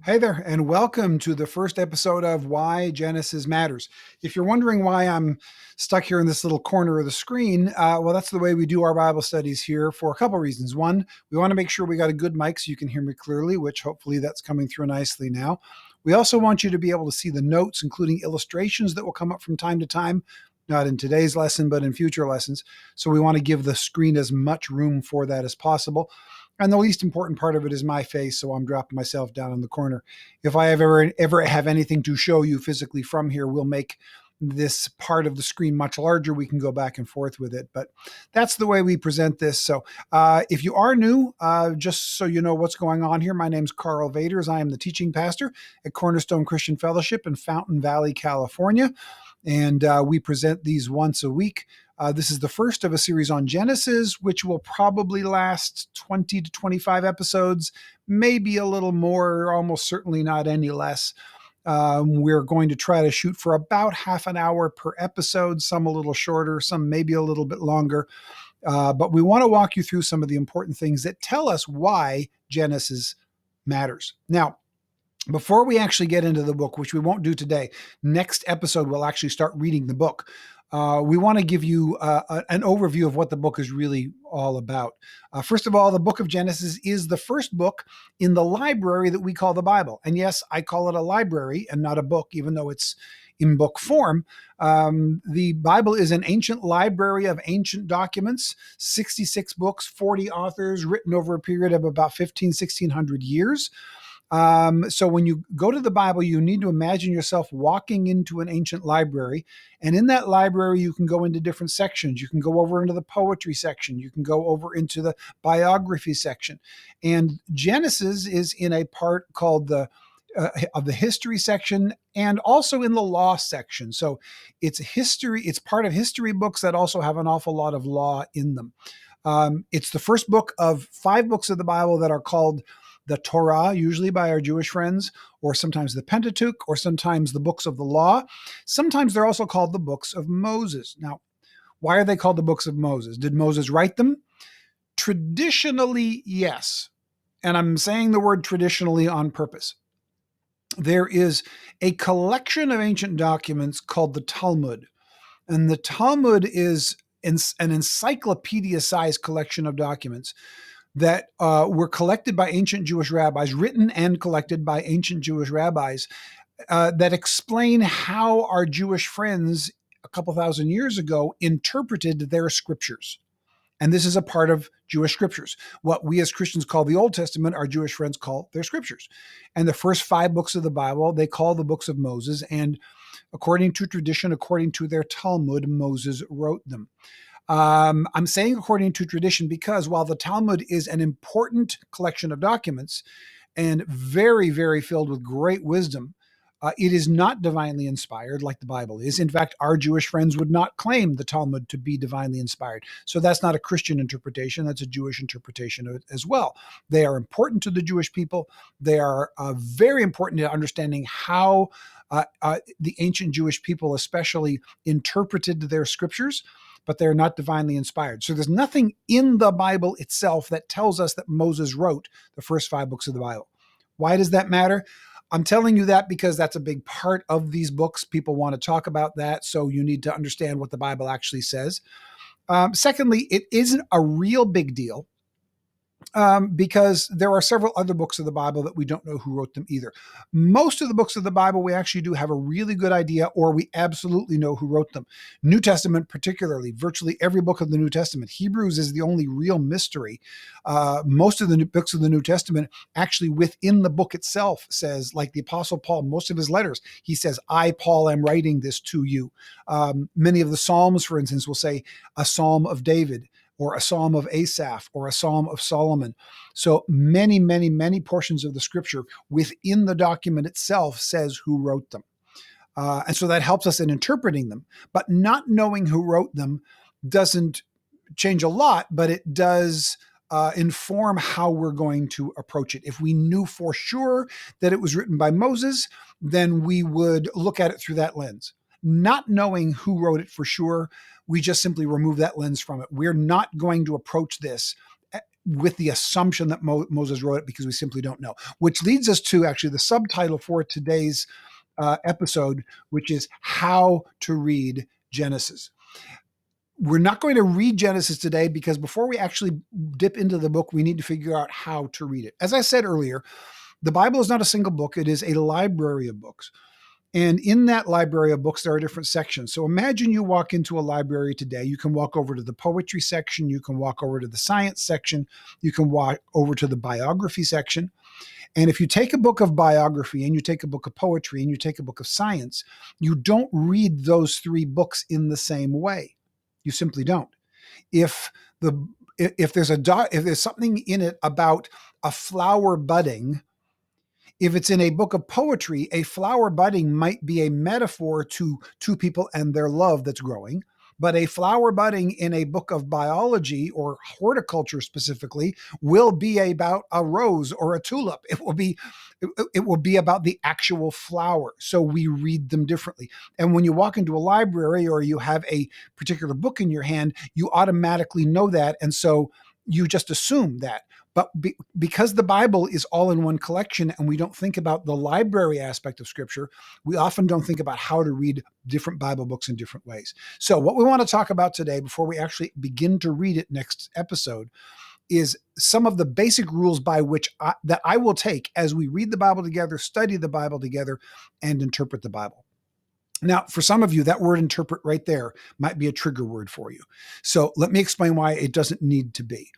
Hey there, and welcome to the first episode of Why Genesis Matters. If you're wondering why I'm stuck here in this little corner of the screen, well, that's the way we do our Bible studies here for a couple reasons. One, we want to make sure we got a good mic so you can hear me clearly, which hopefully that's coming through nicely now. We also want you to be able to see the notes, including illustrations that will come up from time to time, not in today's lesson, but in future lessons. So we want to give the screen as much room for that as possible. And the least important part of it is my face, so I'm dropping myself down in the corner. If I ever have anything to show you physically from here, we'll make this part of the screen much larger. We can go back and forth with it, but that's the way we present this. So if you are new, just so you know what's going on here, my name's Karl Vaters. I am the teaching pastor at Cornerstone Christian Fellowship in Fountain Valley, California. And we present these once a week. This is the first of a series on Genesis, which will probably last 20 to 25 episodes, maybe a little more, almost certainly not any less. We're going to try to shoot for about half an hour per episode, some a little shorter, some maybe a little bit longer. But we want to walk you through some of the important things that tell us why Genesis matters. Now, before we actually get into the book, which we won't do today, next episode we'll actually start reading the book. We want to give you an overview of what the book is really all about. First of all, the book of Genesis is the first book in the library that we call the Bible. And yes, I call it a library and not a book, even though it's in book form. The Bible is an ancient library of ancient documents, 66 books, 40 authors, written over a period of about 1600 years. So when you go to the Bible, you need to imagine yourself walking into an ancient library. And in that library, you can go into different sections. You can go over into the poetry section. You can go over into the biography section. And Genesis is in a part called the of the history section and also in the law section. So it's history. It's part of history books that also have an awful lot of law in them. It's the first book of 5 books of the Bible that are called the Torah, usually by our Jewish friends, or sometimes the Pentateuch, or sometimes the books of the law. Sometimes they're also called the books of Moses. Now, why are they called the books of Moses? Did Moses write them? Traditionally, yes. And I'm saying the word traditionally on purpose. There is a collection of ancient documents called the Talmud. And the Talmud is an encyclopedia-sized collection of documents that were collected by ancient Jewish rabbis, written and collected by ancient Jewish rabbis, that explain how our Jewish friends a couple thousand years ago interpreted their scriptures. And this is a part of Jewish scriptures. What we as Christians call the Old Testament, our Jewish friends call their scriptures. And the first 5 books of the Bible, they call the books of Moses. And according to tradition, according to their Talmud, Moses wrote them. I'm saying according to tradition because while the Talmud is an important collection of documents and very, very filled with great wisdom, it is not divinely inspired like the Bible is. In fact, our Jewish friends would not claim the Talmud to be divinely inspired. So that's not a Christian interpretation. That's a Jewish interpretation as well. They are important to the Jewish people. They are very important to understanding how the ancient Jewish people especially interpreted their scriptures, but they're not divinely inspired. So there's nothing in the Bible itself that tells us that Moses wrote the first 5 books of the Bible. Why does that matter? I'm telling you that because that's a big part of these books. People want to talk about that, so you need to understand what the Bible actually says. Secondly, it isn't a real big deal because there are several other books of the Bible that we don't know who wrote them either. Most of the books of the Bible, we actually do have a really good idea, or we absolutely know who wrote them. New Testament, particularly, virtually every book of the New Testament. Hebrews is the only real mystery. Most of the books of the New Testament, actually within the book itself, says, like the Apostle Paul, most of his letters, he says, I, Paul, am writing this to you. Many of the Psalms, for instance, will say a Psalm of David, or a Psalm of Asaph, or a Psalm of Solomon. So many, many, many portions of the scripture within the document itself says who wrote them. And so that helps us in interpreting them. But not knowing who wrote them doesn't change a lot, but it does inform how we're going to approach it. If we knew for sure that it was written by Moses, then we would look at it through that lens. Not knowing who wrote it for sure, we just simply remove that lens from it. We're not going to approach this with the assumption that Moses wrote it because we simply don't know. Which leads us to actually the subtitle for today's episode, which is How to Read Genesis. We're not going to read Genesis today because before we actually dip into the book, we need to figure out how to read it. As I said earlier, the Bible is not a single book. It is a library of books. And in that library of books, there are different sections. So imagine you walk into a library today. You can walk over to the poetry section. You can walk over to the science section. You can walk over to the biography section. And if you take a book of biography and you take a book of poetry and you take a book of science, you don't read those three books in the same way. You simply don't. If there's something in it about a flower budding, if it's in a book of poetry, a flower budding might be a metaphor to two people and their love that's growing. But a flower budding in a book of biology or horticulture specifically will be about a rose or a tulip. It will be about the actual flower. So we read them differently. And when you walk into a library or you have a particular book in your hand, you automatically know that. And so you just assume that. But because the Bible is all in one collection and we don't think about the library aspect of Scripture, we often don't think about how to read different Bible books in different ways. So what we want to talk about today, before we actually begin to read it next episode, is some of the basic rules by which that I will take as we read the Bible together, study the Bible together, and interpret the Bible. Now, for some of you, that word interpret right there might be a trigger word for you. So let me explain why it doesn't need to be.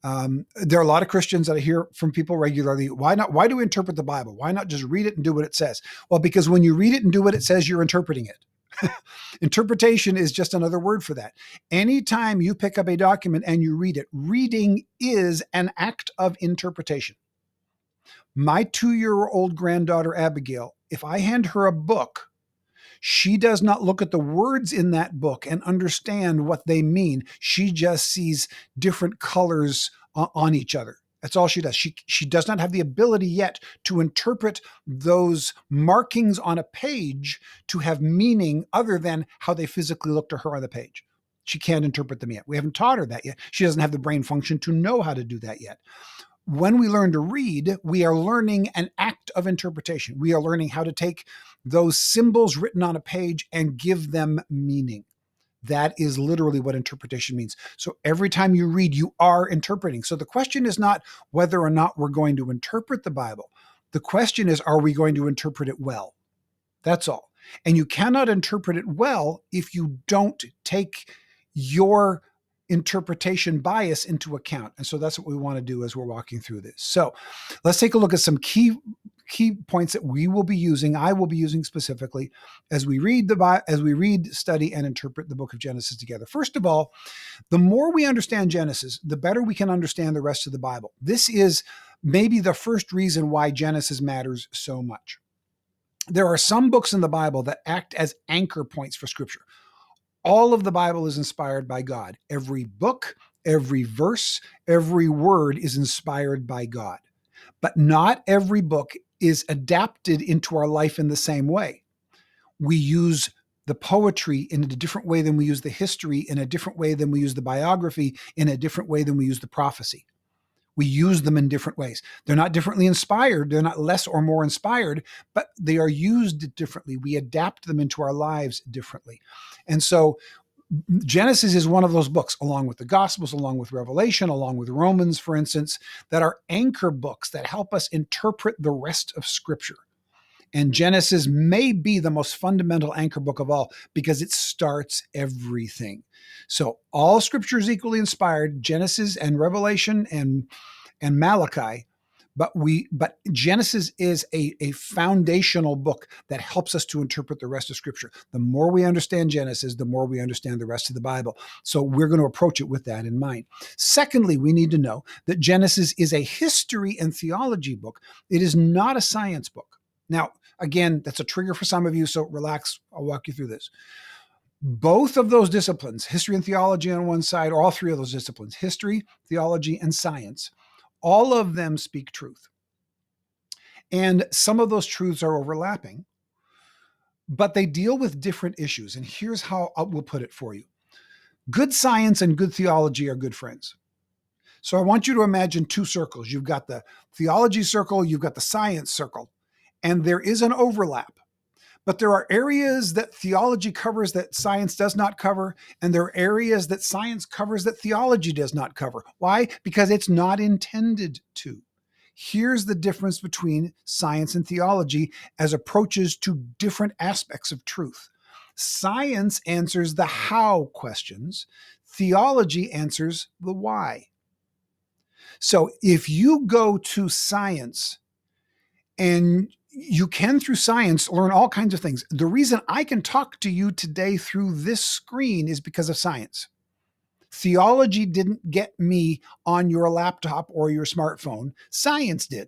There are a lot of Christians that I hear from people regularly. Why not? Why do we interpret the Bible? Why not just read it and do what it says? Well, because when you read it and do what it says, you're interpreting it. Interpretation is just another word for that. Anytime you pick up a document and you read it, reading is an act of interpretation. My 2-year-old granddaughter, Abigail, if I hand her a book, she does not look at the words in that book and understand what they mean. She just sees different colors on each other. That's all she does. She does not have the ability yet to interpret those markings on a page to have meaning other than how they physically look to her on the page. She can't interpret them yet. We haven't taught her that yet. She doesn't have the brain function to know how to do that yet. When we learn to read, we are learning an act of interpretation. We are learning how to take those symbols written on a page and give them meaning. That is literally what interpretation means. So every time you read, you are interpreting. So the question is not whether or not we're going to interpret the Bible. The question is, are we going to interpret it well? That's all. And you cannot interpret it well if you don't take your interpretation bias into account. And so that's what we want to do as we're walking through this. So let's take a look at some key points that we will be using, I will be using specifically as we read study and interpret the book of Genesis together. First of all, the more we understand Genesis, the better we can understand the rest of the Bible. This is maybe the first reason why Genesis matters so much. There are some books in the Bible that act as anchor points for Scripture. All of the Bible is inspired by God. Every book, every verse, every word is inspired by God. But not every book is adapted into our life in the same way. We use the poetry in a different way than we use the history, in a different way than we use the biography, in a different way than we use the prophecy. We use them in different ways. They're not differently inspired. They're not less or more inspired, but they are used differently. We adapt them into our lives differently. And so Genesis is one of those books, along with the Gospels, along with Revelation, along with Romans, for instance, that are anchor books that help us interpret the rest of Scripture. And Genesis may be the most fundamental anchor book of all because it starts everything. So all Scripture is equally inspired, Genesis and Revelation and Malachi. But Genesis is a foundational book that helps us to interpret the rest of Scripture. The more we understand Genesis, the more we understand the rest of the Bible. So we're going to approach it with that in mind. Secondly, we need to know that Genesis is a history and theology book. It is not a science book. Now, again, that's a trigger for some of you, so relax. I'll walk you through this. Both of those disciplines, history and theology on one side, or all three of those disciplines, history, theology, and science, all of them speak truth. And some of those truths are overlapping, but they deal with different issues. And here's how I will put it for you. Good science and good theology are good friends. So I want you to imagine two circles. You've got the theology circle, you've got the science circle, and there is an overlap. But there are areas that theology covers that science does not cover, and there are areas that science covers that theology does not cover. Why? Because it's not intended to. Here's the difference between science and theology as approaches to different aspects of truth. Science answers the how questions, theology answers the why. So if you go to science, and you can, through science, learn all kinds of things. The reason I can talk to you today through this screen is because of science. Theology didn't get me on your laptop or your smartphone. Science did.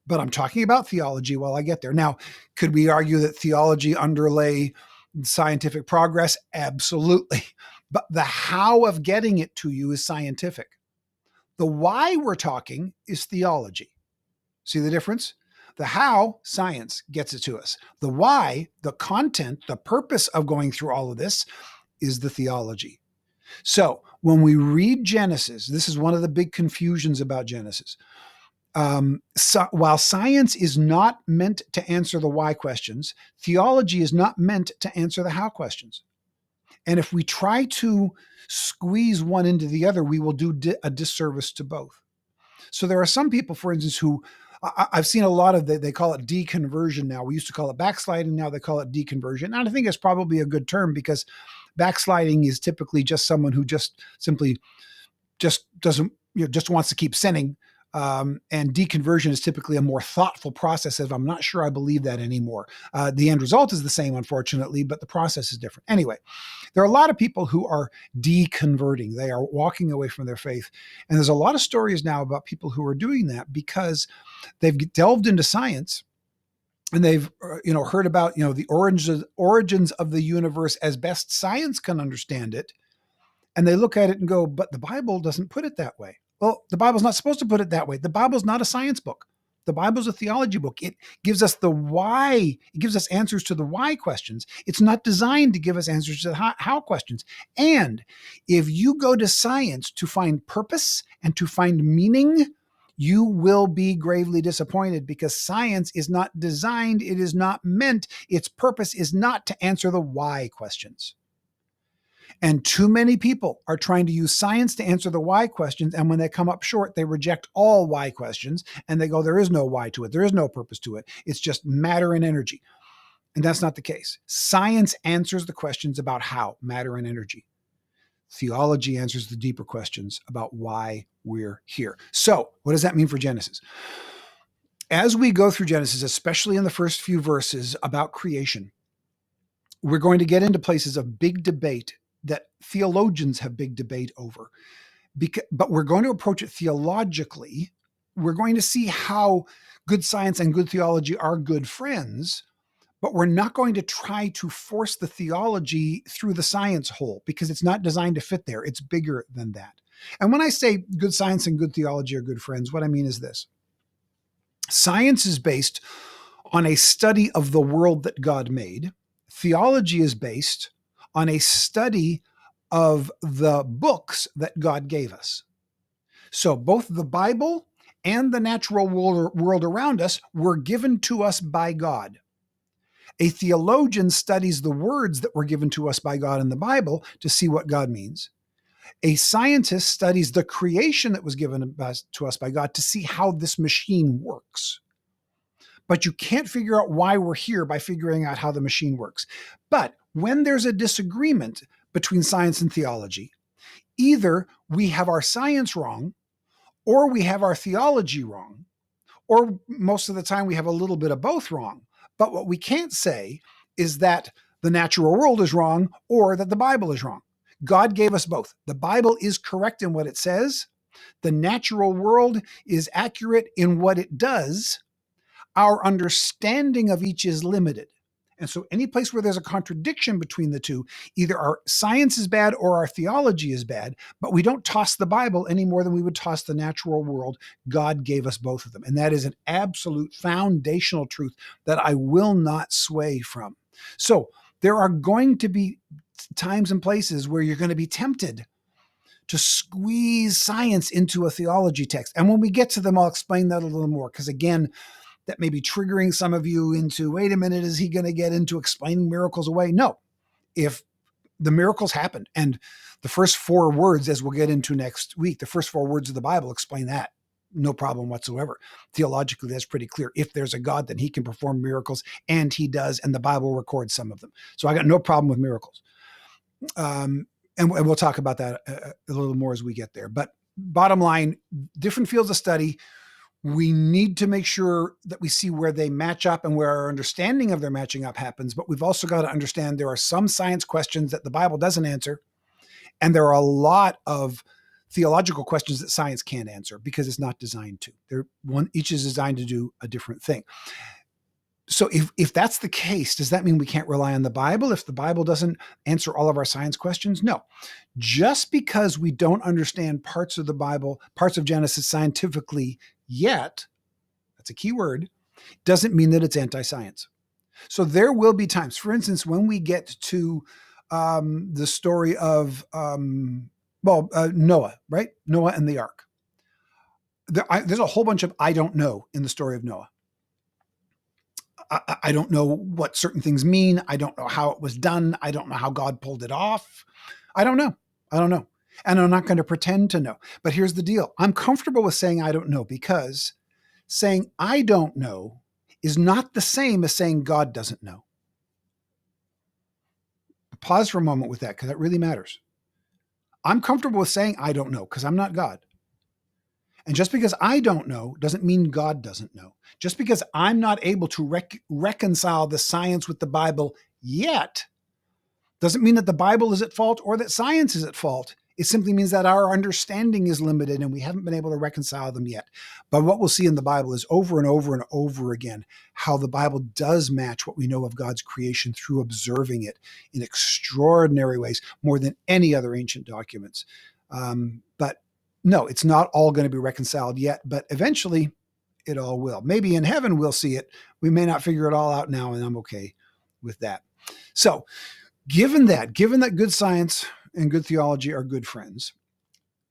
But I'm talking about theology while I get there. Now, could we argue that theology underlay scientific progress? Absolutely. But the how of getting it to you is scientific. The why we're talking is theology. See the difference? The how, science gets it to us. The why, the content, the purpose of going through all of this is the theology. So when we read Genesis, this is one of the big confusions about Genesis. While science is not meant to answer the why questions, theology is not meant to answer the how questions. And if we try to squeeze one into the other, we will do a disservice to both. So there are some people, for instance, who I've seen a lot of, they call it deconversion now. We used to call it backsliding. Now they call it deconversion. And I think it's probably a good term, because backsliding is typically just someone who just simply just doesn't, just wants to keep sinning. And deconversion is typically a more thoughtful process of, I'm not sure I believe that anymore. The end result is the same, unfortunately, but the process is different. Anyway, there are a lot of people who are deconverting. They are walking away from their faith. And there's a lot of stories now about people who are doing that because they've delved into science and they've heard about the origins of the universe as best science can understand it. And they look at it and go, but the Bible doesn't put it that way. Well, the Bible's not supposed to put it that way. The Bible's not a science book. The Bible's a theology book. It gives us the why. It gives us answers to the why questions. It's not designed to give us answers to the how questions. And if you go to science to find purpose and to find meaning, you will be gravely disappointed, because science is not designed. It is not meant. Its purpose is not to answer the why questions. And too many people are trying to use science to answer the why questions. And when they come up short, they reject all why questions and they go, there is no why to it. There is no purpose to it. It's just matter and energy. And that's not the case. Science answers the questions about how, matter and energy. Theology answers the deeper questions about why we're here. So what does that mean for Genesis? As we go through Genesis, especially in the first few verses about creation, we're going to get into places of big debate that theologians have big debate over. But we're going to approach it theologically. We're going to see how good science and good theology are good friends, but we're not going to try to force the theology through the science hole, because it's not designed to fit there. It's bigger than that. And when I say good science and good theology are good friends, what I mean is this. Science is based on a study of the world that God made. Theology is based on a study of the books that God gave us. So both the Bible and the natural world around us were given to us by God. A theologian studies the words that were given to us by God in the Bible to see what God means. A scientist studies the creation that was given to us by God to see how this machine works. But you can't figure out why we're here by figuring out how the machine works. But when there's a disagreement between science and theology, either we have our science wrong, or we have our theology wrong, or most of the time we have a little bit of both wrong. But what we can't say is that the natural world is wrong or that the Bible is wrong. God gave us both. The Bible is correct in what it says. The natural world is accurate in what it does. Our understanding of each is limited. And so any place where there's a contradiction between the two, either our science is bad or our theology is bad, but we don't toss the Bible any more than we would toss the natural world. God gave us both of them. And that is an absolute foundational truth that I will not sway from. So there are going to be times and places where you're going to be tempted to squeeze science into a theology text. And when we get to them, I'll explain that a little more, because again, that may be triggering some of you into, wait a minute, is he going to get into explaining miracles away? No. If the miracles happened, and the first 4 words, as we'll get into next week, the first 4 words of the Bible explain that. No problem whatsoever. Theologically, that's pretty clear. If there's a God, then he can perform miracles, and he does, and the Bible records some of them. So I got no problem with miracles. And we'll talk about that a little more as we get there. But bottom line, different fields of study, we need to make sure that we see where they match up and where our understanding of their matching up happens. But we've also got to understand there are some science questions that the Bible doesn't answer. And there are a lot of theological questions that science can't answer because it's not designed to. Each is designed to do a different thing. So if that's the case, does that mean we can't rely on the Bible if the Bible doesn't answer all of our science questions? No. Just because we don't understand parts of the Bible, parts of Genesis scientifically yet, that's a key word, doesn't mean that it's anti-science. So there will be times, for instance, when we get to the story of, Noah, right? Noah and the ark. There's a whole bunch of I don't know in the story of Noah. I don't know what certain things mean. I don't know how it was done. I don't know how God pulled it off. I don't know. And I'm not going to pretend to know. But here's the deal. I'm comfortable with saying I don't know, because saying I don't know is not the same as saying God doesn't know. Pause for a moment with that, because that really matters. I'm comfortable with saying I don't know because I'm not God. And just because I don't know doesn't mean God doesn't know. Just because I'm not able to reconcile the science with the Bible yet doesn't mean that the Bible is at fault or that science is at fault. It simply means that our understanding is limited and we haven't been able to reconcile them yet. But what we'll see in the Bible is over and over and over again how the Bible does match what we know of God's creation through observing it in extraordinary ways, more than any other ancient documents. But no, it's not all going to be reconciled yet, but eventually it all will. Maybe in heaven we'll see it. We may not figure it all out now, and I'm okay with that. So given that good science and good theology are good friends,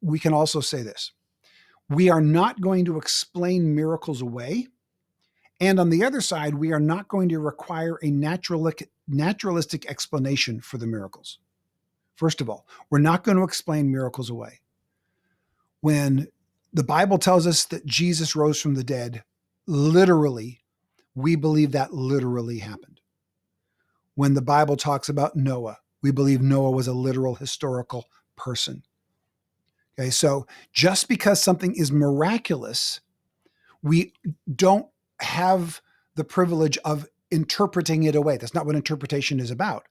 we can also say this. We are not going to explain miracles away. And on the other side, we are not going to require a naturalistic explanation for the miracles. First of all, we're not going to explain miracles away. When the Bible tells us that Jesus rose from the dead, literally, we believe that literally happened. When the Bible talks about Noah, we believe Noah was a literal historical person. Okay, so just because something is miraculous, we don't have the privilege of interpreting it away. That's not what interpretation is about.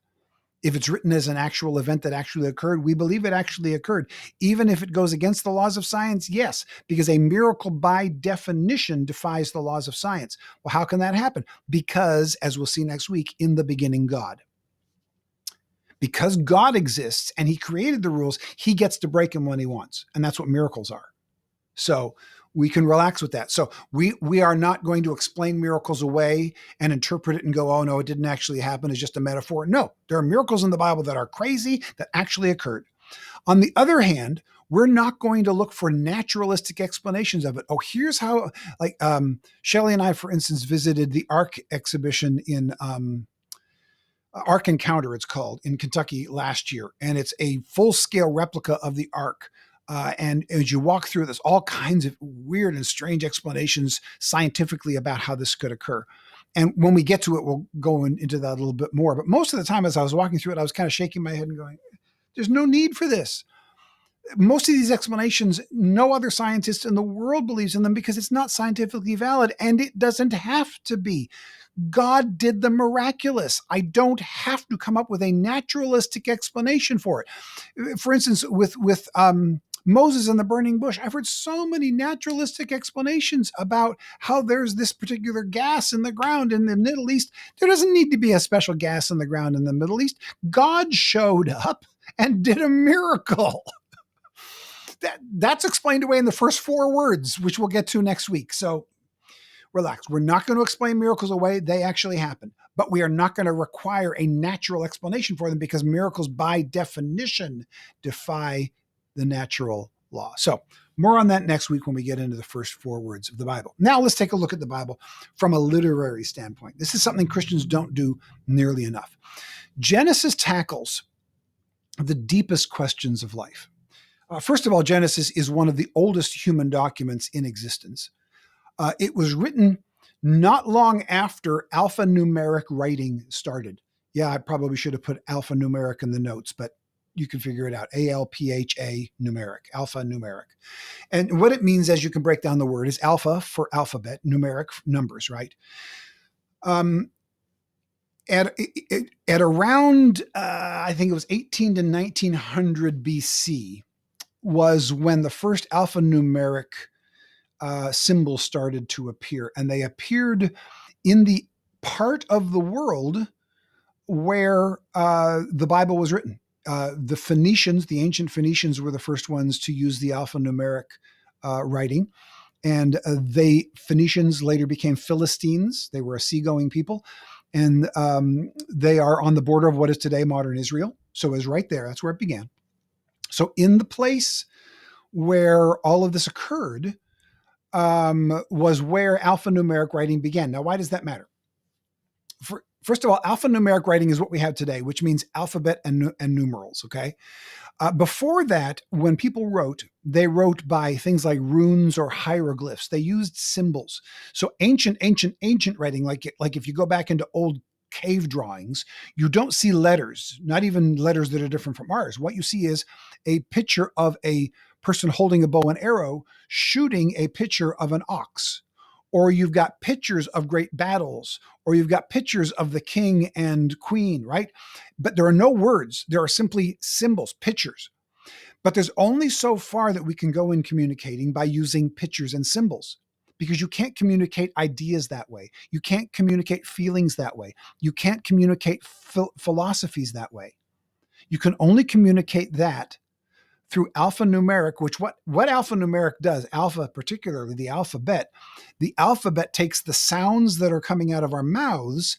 If it's written as an actual event that actually occurred, we believe it actually occurred. Even if it goes against the laws of science, yes, because a miracle by definition defies the laws of science. Well, how can that happen? Because, as we'll see next week, in the beginning, God. Because God exists and he created the rules, he gets to break them when he wants. And that's what miracles are. So we can relax with that. So we are not going to explain miracles away and interpret it and go, oh no, it didn't actually happen. It's just a metaphor. No, there are miracles in the Bible that are crazy that actually occurred. On the other hand, we're not going to look for naturalistic explanations of it. Oh, here's how, like Shelley and I, for instance, visited the Ark exhibition in Ark Encounter, it's called, in Kentucky last year. And it's a full-scale replica of the Ark. And as you walk through, there's all kinds of weird and strange explanations scientifically about how this could occur. And when we get to it, we'll go into that a little bit more. But most of the time, as I was walking through it, I was kind of shaking my head and going, there's no need for this. Most of these explanations, no other scientist in the world believes in them because it's not scientifically valid, and it doesn't have to be. God did the miraculous. I don't have to come up with a naturalistic explanation for it. For instance, with Moses and the burning bush, I've heard so many naturalistic explanations about how there's this particular gas in the ground in the Middle East. There doesn't need to be a special gas in the ground in the Middle East. God showed up and did a miracle. That's explained away in the first 4 words, which we'll get to next week. So relax. We're not going to explain miracles away. They actually happen. But we are not going to require a natural explanation for them because miracles by definition defy the natural law. So more on that next week when we get into the first 4 words of the Bible. Now let's take a look at the Bible from a literary standpoint. This is something Christians don't do nearly enough. Genesis tackles the deepest questions of life. First of all, Genesis is one of the oldest human documents in existence. It was written not long after alphanumeric writing started. Yeah, I probably should have put alphanumeric in the notes, but you can figure it out. ALPHA numeric, alphanumeric. And what it means, as you can break down the word, is alpha for alphabet, numeric numbers, right? At around, I think it was 18 to 1900 BC, was when the first alphanumeric symbols started to appear. And they appeared in the part of the world where the Bible was written. The Phoenicians, the ancient Phoenicians, were the first ones to use the alphanumeric writing. And Phoenicians later became Philistines. They were a seagoing people. And they are on the border of what is today modern Israel. So it was right there. That's where it began. So in the place where all of this occurred was where alphanumeric writing began. Now, why does that matter? First of all, alphanumeric writing is what we have today, which means alphabet and numerals, okay? Before that, when people wrote, they wrote by things like runes or hieroglyphs. They used symbols. So ancient writing, like if you go back into old cave drawings, you don't see letters, not even letters that are different from ours. What you see is a picture of a person holding a bow and arrow shooting a picture of an ox. Or you've got pictures of great battles, or you've got pictures of the king and queen, right? But there are no words. There are simply symbols, pictures. But there's only so far that we can go in communicating by using pictures and symbols, because you can't communicate ideas that way. You can't communicate feelings that way. You can't communicate philosophies that way. You can only communicate that through alphanumeric, which what alphanumeric does, alpha particularly the alphabet takes the sounds that are coming out of our mouths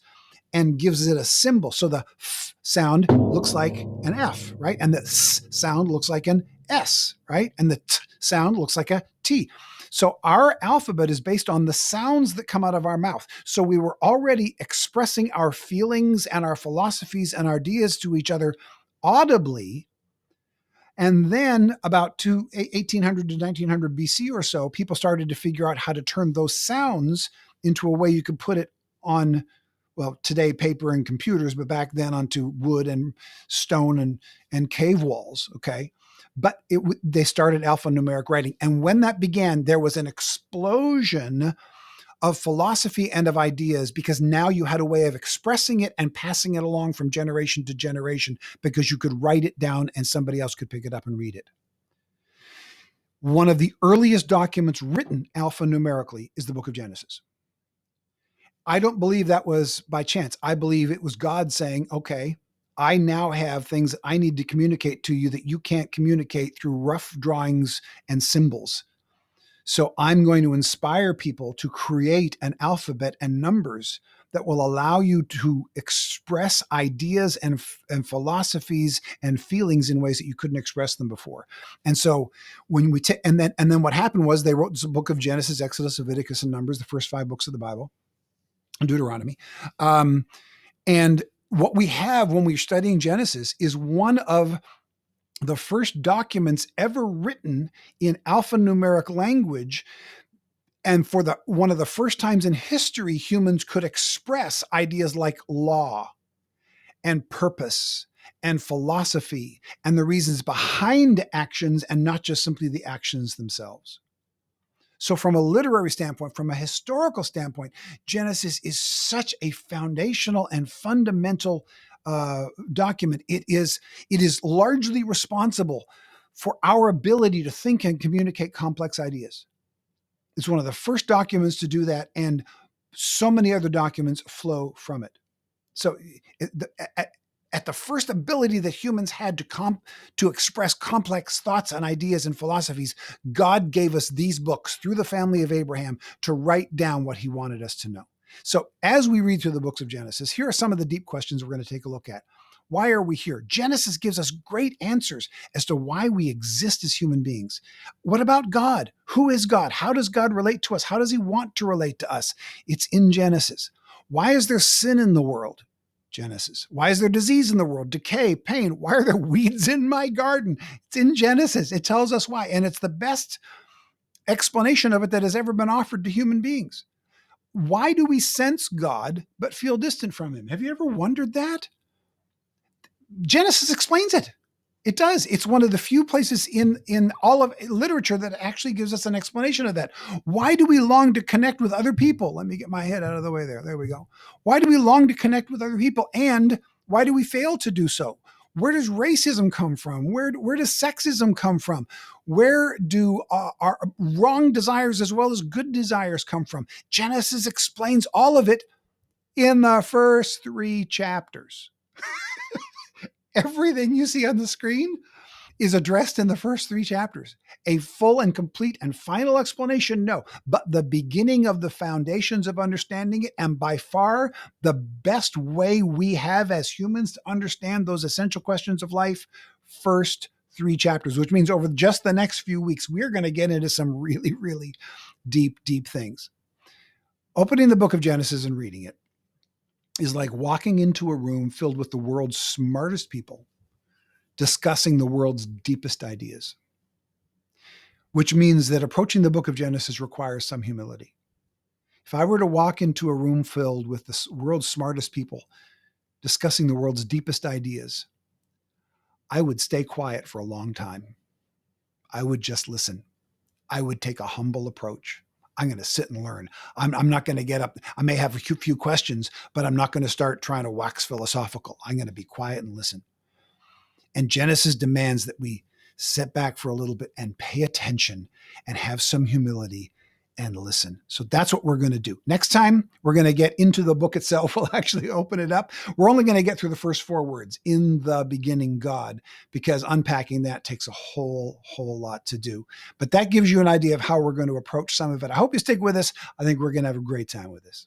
and gives it a symbol. So the f sound looks like an F, right? And the s sound looks like an S, right? And the t sound looks like a T. So our alphabet is based on the sounds that come out of our mouth. So we were already expressing our feelings and our philosophies and ideas to each other audibly. And then about 1800 to 1900 BC or so, people started to figure out how to turn those sounds into a way you could put it on, well, today paper and computers, but back then onto wood and stone and cave walls, okay? But they started alphanumeric writing. And when that began, there was an explosion of philosophy and of ideas, because now you had a way of expressing it and passing it along from generation to generation, because you could write it down and somebody else could pick it up and read it. One of the earliest documents written alphanumerically is the book of Genesis. I don't believe that was by chance. I believe it was God saying, okay, I now have things that I need to communicate to you that you can't communicate through rough drawings and symbols. So I'm going to inspire people to create an alphabet and numbers that will allow you to express ideas and philosophies and feelings in ways that you couldn't express them before. And so when we and then what happened was they wrote the book of Genesis, Exodus, Leviticus, and Numbers, the first 5 books of the Bible, and Deuteronomy. And what we have when we're studying Genesis is one of the first documents ever written in alphanumeric language. And for one of the first times in history, humans could express ideas like law and purpose and philosophy and the reasons behind actions, and not just simply the actions themselves. So from a literary standpoint, from a historical standpoint, Genesis is such a foundational and fundamental document. It is largely responsible for our ability to think and communicate complex ideas. It's one of the first documents to do that, and so many other documents flow from it. So at the first ability that humans had to express complex thoughts and ideas and philosophies, God gave us these books through the family of Abraham to write down what he wanted us to know. So as we read through the books of Genesis, here are some of the deep questions we're going to take a look at. Why are we here? Genesis gives us great answers as to why we exist as human beings. What about God? Who is God? How does God relate to us? How does he want to relate to us? It's in Genesis. Why is there sin in the world? Genesis. Why is there disease in the world? Decay, pain. Why are there weeds in my garden? It's in Genesis. It tells us why. And it's the best explanation of it that has ever been offered to human beings. Why do we sense God but feel distant from him? Have you ever wondered that? Genesis explains it. It does. It's one of the few places in all of literature that actually gives us an explanation of that. Why do we long to connect with other people? Let me get my head out of the way there. There we go. Why do we long to connect with other people? And why do we fail to do so? Where does racism come from? Where does sexism come from? Where do our wrong desires as well as good desires come from? Genesis explains all of it in the first 3 chapters. Everything you see on the screen is addressed in the first 3 chapters. A full and complete and final explanation, no, but the beginning of the foundations of understanding it, and by far the best way we have as humans to understand those essential questions of life, first 3 chapters, which means over just the next few weeks, we're going to get into some really, really deep, deep things. Opening the book of Genesis and reading it is like walking into a room filled with the world's smartest people discussing the world's deepest ideas, which means that approaching the book of Genesis requires some humility. If I were to walk into a room filled with the world's smartest people discussing the world's deepest ideas, I would stay quiet for a long time. I would just listen. I would take a humble approach. I'm going to sit and learn. I'm not going to get up. I may have a few questions, but I'm not going to start trying to wax philosophical. I'm going to be quiet and listen. And Genesis demands that we sit back for a little bit and pay attention and have some humility and listen. So that's what we're going to do. Next time, we're going to get into the book itself. We'll actually open it up. We're only going to get through the first 4 words, in the beginning, God, because unpacking that takes a whole lot to do. But that gives you an idea of how we're going to approach some of it. I hope you stick with us. I think we're going to have a great time with this.